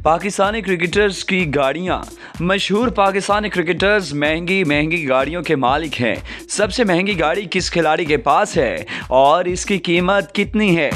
Pakistani cricketers की गाड़ियां। मशहूर पाकिस्तानी क्रिकेटर्स महंगी महंगी गाड़ियों के मालिक हैं। सबसे महंगी गाड़ी किस खिलाड़ी के पास है और इसकी कीमत कितनी है?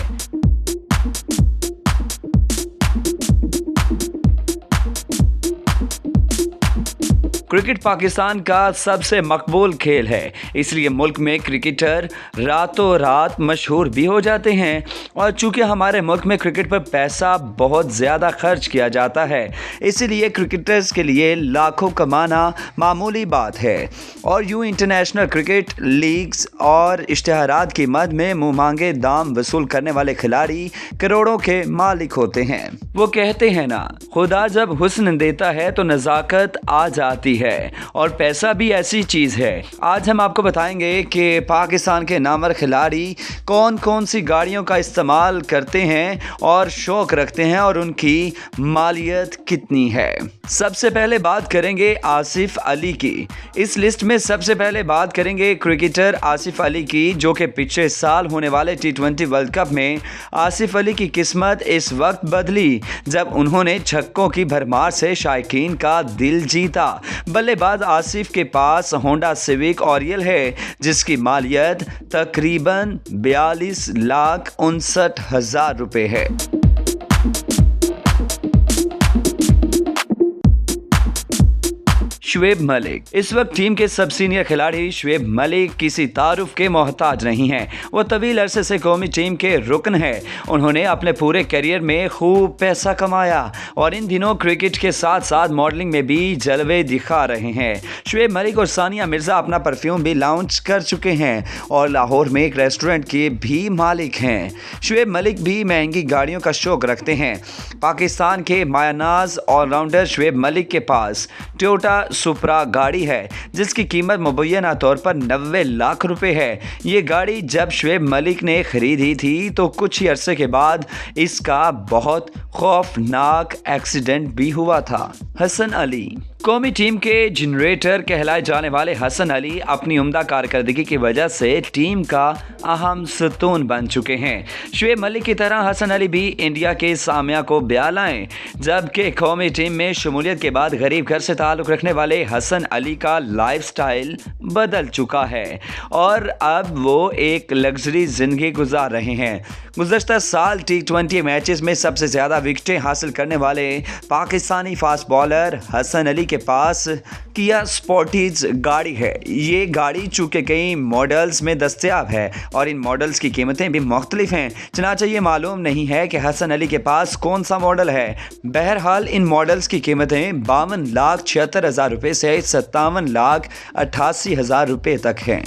क्रिकेट पाकिस्तान का सबसे मकबूल खेल है, इसलिए मुल्क में क्रिकेटर रातों रात मशहूर भी हो जाते हैं। और चूंकि हमारे मुल्क में क्रिकेट पर पैसा बहुत ज़्यादा खर्च किया जाता है, इसीलिए क्रिकेटर्स के लिए लाखों कमाना मामूली बात है। और यूँ इंटरनेशनल क्रिकेट लीग्स और इश्तिहारात की मद में मुँह मांगे दाम वसूल करने वाले खिलाड़ी करोड़ों के मालिक होते हैं। वो कहते हैं ना, खुदा जब हुस्न देता है तो नज़ाकत आ जाती है, और पैसा भी ऐसी चीज है। आज हम आपको बताएंगे कि पाकिस्तान के नामवर खिलाड़ी कौन कौन सी गाड़ियों का इस्तेमाल करते हैं और शौक रखते हैं और उनकी मालियत कितनी है। सबसे पहले बात करेंगे आसिफ अली की। इस लिस्ट में सबसे पहले बात करेंगे क्रिकेटर आसिफ अली की, जो कि पिछले साल होने वाले T20 वर्ल्ड कप में आसिफ अली की किस्मत इस वक्त बदली जब उन्होंने छक्कों की भरमार से शायकीन का दिल जीता। बल्लेबाज आसिफ के पास होंडा सिविक ऑरियल है, जिसकी मालियत तकरीबन 42,59,000 रुपए है। शुएब मलिक। इस वक्त टीम के सब सीनियर खिलाड़ी शुएब मलिक किसी तारुफ के मोहताज नहीं हैं। वो तवील अरसे से कौमी टीम के रुकन हैं। उन्होंने अपने पूरे करियर में खूब पैसा कमाया और इन दिनों क्रिकेट के साथ साथ मॉडलिंग में भी जलवे दिखा रहे हैं। शुएब मलिक और सानिया मिर्जा अपना परफ्यूम भी लॉन्च कर चुके हैं और लाहौर में एक रेस्टोरेंट के भी मालिक हैं। शुएब मलिक भी महंगी गाड़ियों का शौक रखते हैं। पाकिस्तान के मायानाज ऑलराउंडर शुएब मलिक के पास टोयोटा सुपरा गाड़ी है, जिसकी कीमत मुबैना तौर पर 90 लाख रुपए है। ये गाड़ी जब शुएब मलिक ने खरीदी थी तो कुछ ही अरसे के बाद इसका बहुत खौफनाक एक्सीडेंट भी हुआ था। हसन अली। कौमी टीम के जनरेटर कहलाए जाने वाले हसन अली अपनी उम्दा कारकर्दगी की वजह से टीम का अहम सतून बन चुके हैं। शुएब मलिक की तरह हसन अली भी इंडिया के सामिया को ब्याह लाएं, जबकि कौमी टीम में शमूलियत के बाद गरीब घर से ताल्लुक़ रखने वाले हसन अली का लाइफस्टाइल बदल चुका है और अब वो एक लग्जरी ज़िंदगी गुजार रहे हैं। गुज़श्ता साल T20 मैचेस में सबसे ज़्यादा विकेटें हासिल करने वाले पाकिस्तानी फास्ट बॉलर हसन अली के पास किया स्पोर्टीज गाड़ी है। ये गाड़ी चूँकि कई मॉडल्स में दस्तयाब है और इन मॉडल्स की कीमतें भी मुख्तलिफ हैं, चनाचा ये मालूम नहीं है कि हसन अली के पास कौन सा मॉडल है। बहरहाल इन मॉडल्स की कीमतें 52,76,000 रुपये से 57,88,000 रुपये तक हैं।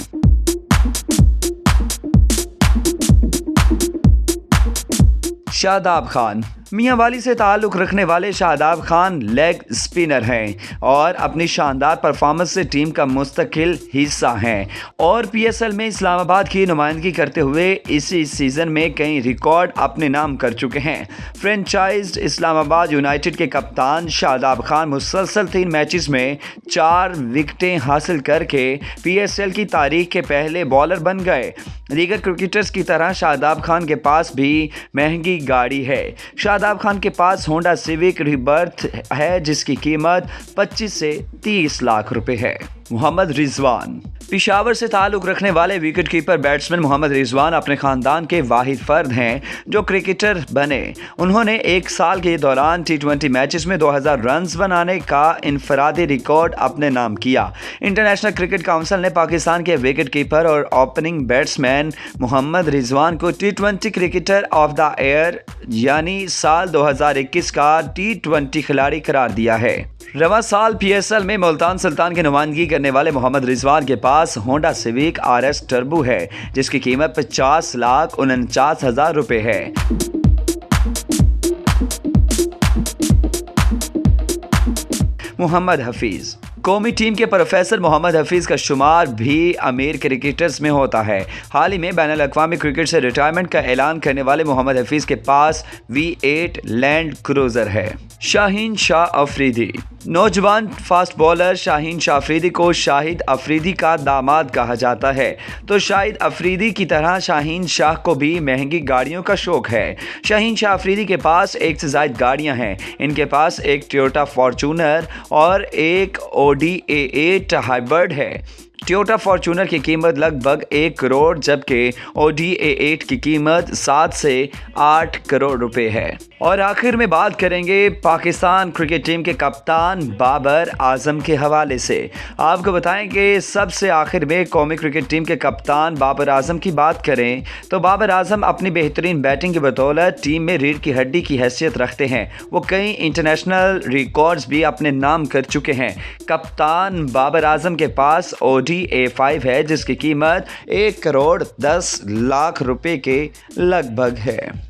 शादाब खान। मियां वाली से ताल्लुक़ रखने वाले शादाब खान लेग स्पिनर हैं और अपनी शानदार परफॉर्मेंस से टीम का मुस्तकिल हिस्सा हैं और PSL में इस्लामाबाद की नुमाइंदगी करते हुए इसी सीज़न में कई रिकॉर्ड अपने नाम कर चुके हैं। फ्रेंचाइज्ड इस्लामाबाद यूनाइटेड के कप्तान शादाब खान मुसलसल 3 मैचेस में 4 विकेटें हासिल करके PSL की तारीख के पहले बॉलर बन गए। दीगर क्रिकेटर्स की तरह शादाब खान के पास भी महंगी गाड़ी है। शादाब खान के पास होंडा सिविक रिबर्थ है, जिसकी कीमत 25 से 30 लाख रुपए है। मोहम्मद रिजवान। पेशावर से ताल्लुक़ रखने वाले wicket keeper batsman Mohammad Rizwan अपने ख़ानदान के वाहिद फ़र्द हैं जो क्रिकेटर बने। उन्होंने एक साल के दौरान T20 मैचेस में 2000 रन्स बनाने का इनफरादी रिकॉर्ड अपने नाम किया। इंटरनेशनल क्रिकेट काउंसिल ने पाकिस्तान के विकेट कीपर और ओपनिंग बैट्समैन मोहम्मद रिजवान को T20 cricketer of the year यानी साल 2021 का T20 खिलाड़ी करार दिया है। रवा साल PSL में मुल्तान सुल्तान की नुमाइंदगी करने वाले मोहम्मद रिजवान के पास होंडा सिविक RS टर्बो है, जिसकी कीमत 50,49,000 रुपये है। मोहम्मद हफीज़। कौमी टीम के प्रोफेसर मोहम्मद हफीज़ का शुमार भी अमीर क्रिकेटर्स में होता है। हाल ही में बैनुल-अक़वामी क्रिकेट से रिटायरमेंट का ऐलान करने वाले मोहम्मद हफीज़ के पास V8 लैंड क्रूज़र है। शाहीन शाह अफरीदी। नौजवान फास्ट बॉलर शाहीन शाह अफरीदी को शाहिद अफरीदी का दामाद कहा जाता है। तो शाहिद अफरीदी की तरह शाहीन शाह को भी महंगी गाड़ियों का शौक है। शाहीन शाह अफरीदी के पास एक से ज़ायद गाड़ियां हैं। इनके पास एक टोयोटा फॉर्च्यूनर और एक ऑडी A8 हाइब्रिड है। टोयोटा फॉर्च्यूनर की कीमत लगभग 1 करोड़ जबकि ऑडी A8 की कीमत 7 से 8 करोड़ रुपए है। और आखिर में बात करेंगे पाकिस्तान क्रिकेट टीम के कप्तान बाबर आजम के हवाले से। आपको बताएं कि सबसे आखिर में कौमी क्रिकेट टीम के कप्तान बाबर आजम की बात करें तो बाबर आजम अपनी बेहतरीन बैटिंग की बदौलत टीम में रीढ़ की हड्डी की हैसियत रखते हैं। वो कई इंटरनेशनल रिकॉर्ड्स भी अपने नाम कर चुके हैं। कप्तान बाबर आजम के पास ऑडी A5 है जिसकी कीमत 1 करोड़ 10 लाख रुपए के लगभग है।